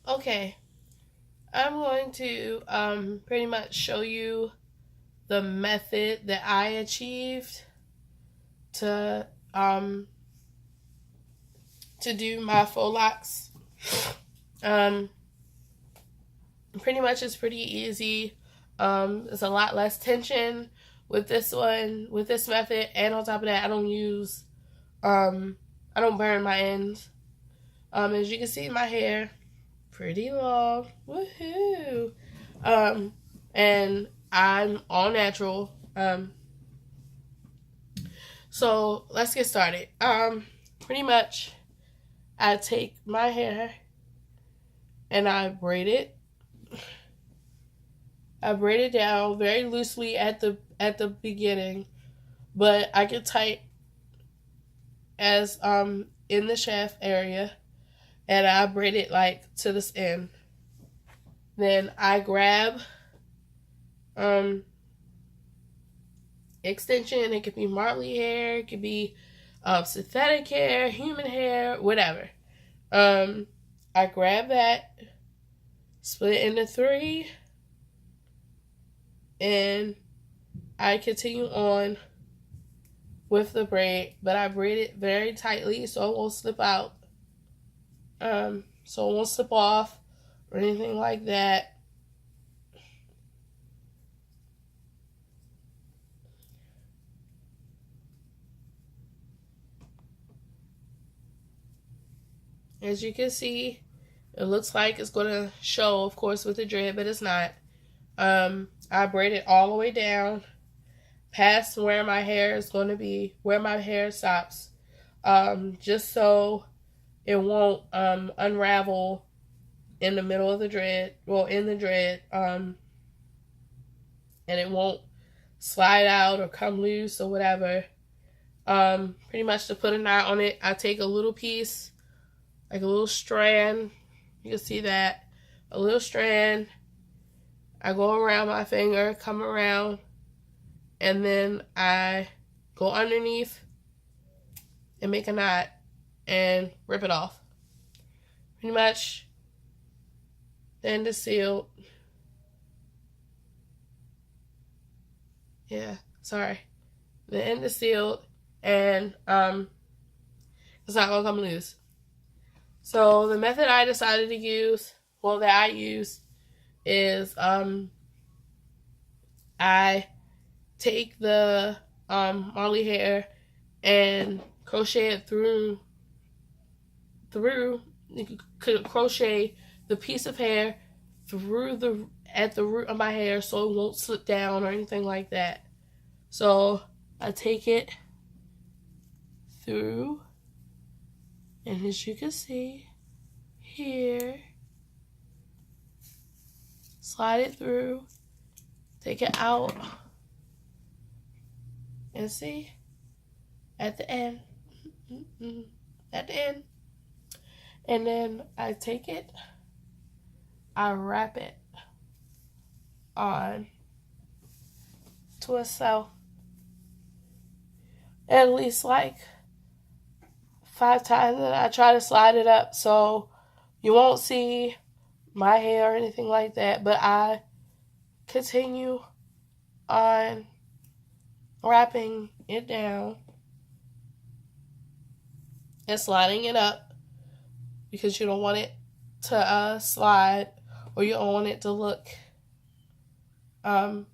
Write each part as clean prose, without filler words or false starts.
Okay, I'm going to pretty much show you the method that I achieved to um to do my faux locks. Um, Pretty much it's pretty easy. It's a lot less tension with this one, with this method, and on top of that, um I don't burn my ends. As you can see, my hair pretty long. Woohoo! Um, and I'm all natural. So let's get started. Pretty much, I take my hair and I braid it down very loosely at the beginning, but I get tight as in the shaft area, and I braid it like to this end. Then I grab um extension. It could be Marley hair, it could be synthetic hair, human hair, whatever. Um, I grab that, split it into three, and I continue on with the braid, but I braid it very tightly so it won't slip out. So it won't slip off or anything like that. As you can see, it looks like it's going to show, of course, with the dread, but it's not. I braid it all the way down past where my hair is going to be, where my hair stops, just so it won't unravel in the middle of the dread, well, in the dread, and it won't slide out or come loose or whatever. Pretty much to put a knot on it, I take a little piece, like a little strand. You can see that, a little strand. I go around my finger, come around, and then I go underneath and make a knot and rip it off. Pretty much, the end is sealed. Yeah, sorry. The end is sealed, and it's not gonna come loose. So the method I decided to use, well, that I use, is I take the Marley hair and crochet it through. You could crochet the piece of hair through at the root of my hair so it won't slip down or anything like that. So I take it through, and as you can see here, slide it through, take it out, and see at the end, at the end, and then I take it, I wrap it on to itself at least like 5 times, and I try to slide it up so you won't see my hair or anything like that, but I continue on wrapping it down and sliding it up because you don't want it to slide, or you don't want it to look I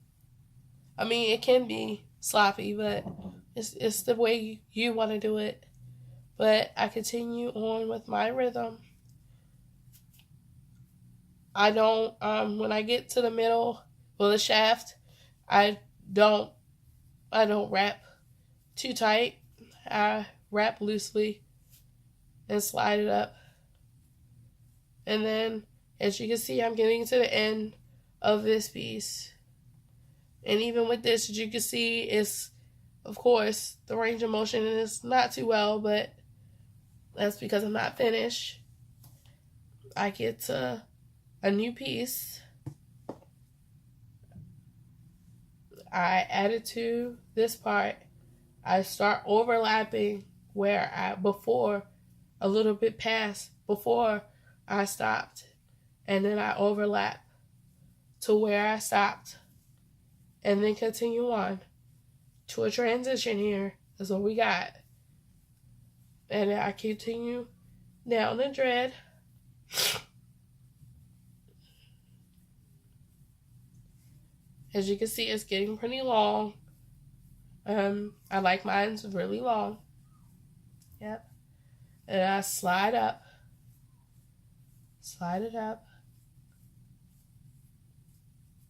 mean, it can be sloppy, but it's the way you want to do it. But I continue on with my rhythm. I don't when I get to the middle, well, the shaft, I don't I don't wrap too tight. I wrap loosely and slide it up. And then, as you can see, I'm getting to the end of this piece. And even with this, as you can see, it's, of course, the range of motion is not too well, but that's because I'm not finished. I get to a new piece. I add it to this part. I start overlapping where I, before, a little bit past, before I stopped. and then I overlap to where I stopped, and then continue on to a transition here. That's what we got. And then I continue down the dread. As you can see, it's getting pretty long. I like mine's really long. Yep. And I slide up. Slide it up.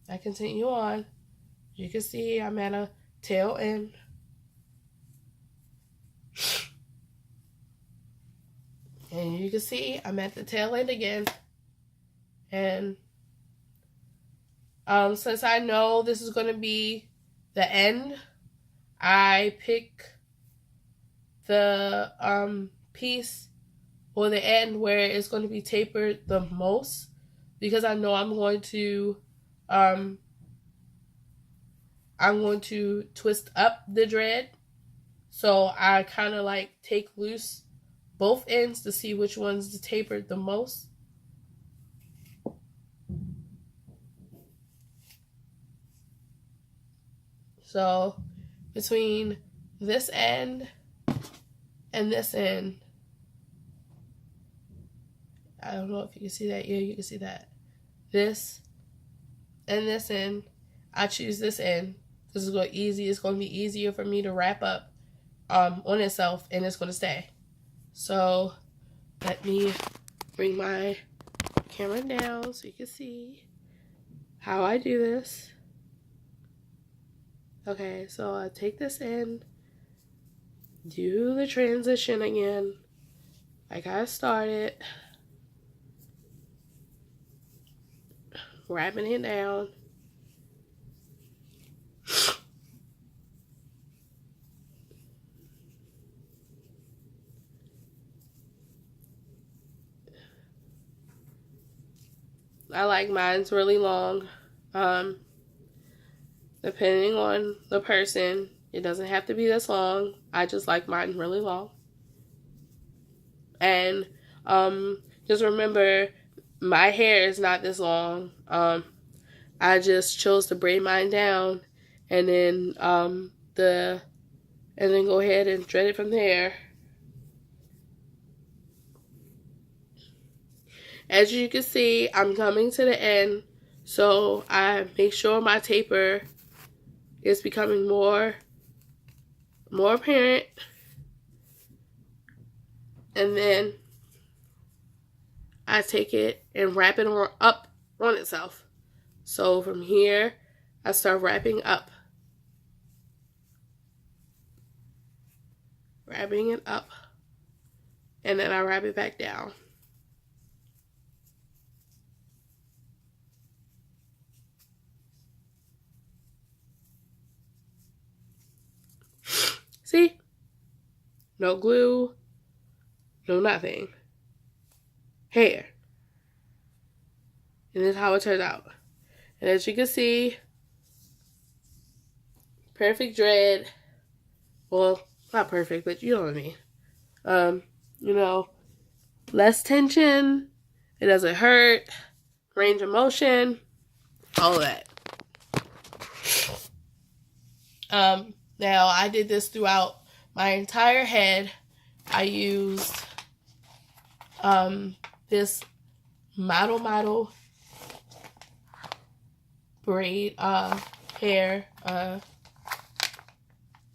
I continue on. You can see I'm at a tail end. And you can see I'm at the tail end again. And since I know this is going to be the end, I pick the piece or the end where it's going to be tapered the most, because I know I'm going to twist up the dread. So I kind of like take loose both ends to see which one's tapered the most. So between this end and this end, I don't know if you can see that. Yeah, you can see that. This and this end, I choose this end. This is going easy. It's going to be easier for me to wrap up on itself, and it's going to stay. So let me bring my camera down so you can see how I do this. Okay, so I take this in, do the transition again, like I started, wrapping it down. I like mine's really long. Depending on the person, it doesn't have to be this long. I just like mine really long. And just remember, my hair is not this long. I just chose to braid mine down, and then go ahead and thread it from there. As you can see, I'm coming to the end, so I make sure my taper is becoming more apparent, and then I take it and wrap it up on itself. So from here, I start wrapping up. Wrapping it up, and then I wrap it back down. See? No glue, no nothing. Hair. And this is how it turns out. And as you can see, perfect dread. Well, not perfect, but you know what I mean. You know, less tension. It doesn't hurt. Range of motion. All of that. Now, I did this throughout my entire head. I used this model braid hair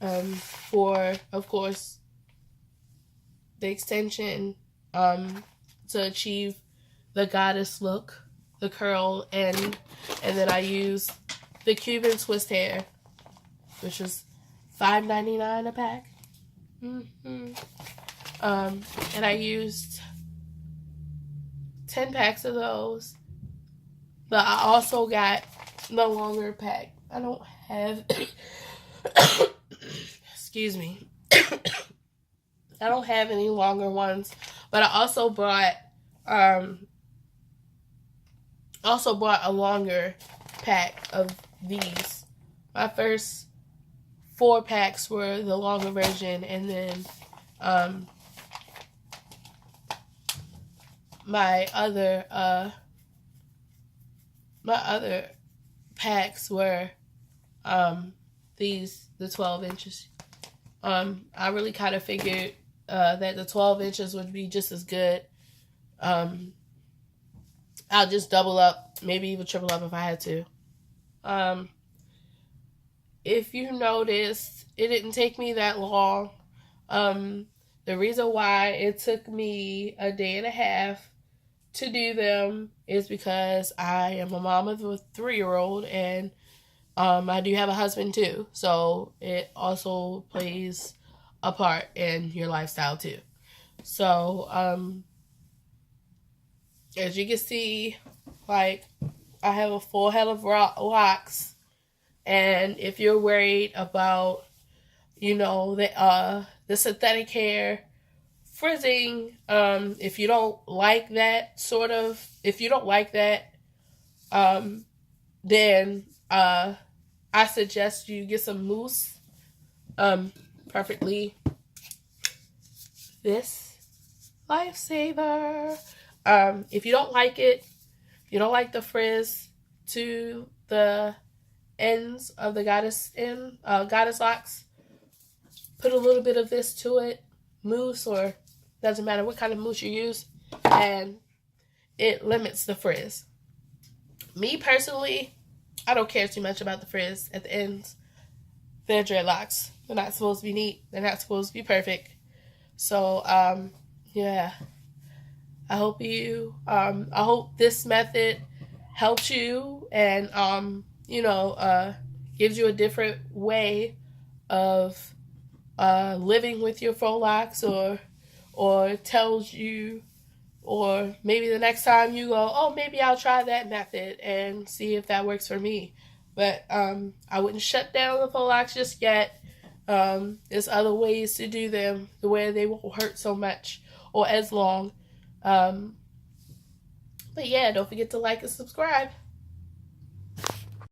for, of course, the extension to achieve the goddess look, the curl end, and then I used the Cuban twist hair, which is $5.99 a pack. And I used 10 packs of those. But I also got the longer pack. I don't have excuse me. I don't have any longer ones, but I also bought a longer pack of these. My first 4 packs were the longer version, and then my other my other packs were the 12 inches. I really kind of figured that the 12 inches would be just as good. I'll just double up, maybe even triple up if I had to. If you noticed, it didn't take me that long. The reason why it took me a day and a half to do them is because I am a mom of a 3-year-old, and I do have a husband too. So it also plays a part in your lifestyle too. So, as you can see, like, I have a full head of locks. And if you're worried about, the synthetic hair frizzing, if you don't like that then I suggest you get some mousse. Perfectly this lifesaver. If you don't like it, you don't like the frizz to the ends of the goddess locks, put a little bit of this to it, mousse, or doesn't matter what kind of mousse you use, and it limits the frizz. Me personally, I don't care too much about the frizz at the ends. They're dreadlocks. They're not supposed to be neat. They're not supposed to be perfect. So, yeah. I hope this method helps you and, gives you a different way of living with your faux locks, or tells you, or maybe the next time you go, oh, maybe I'll try that method and see if that works for me. But I wouldn't shut down the faux locks just yet. There's other ways to do them the way they won't hurt so much or as long. But yeah, don't forget to like and subscribe.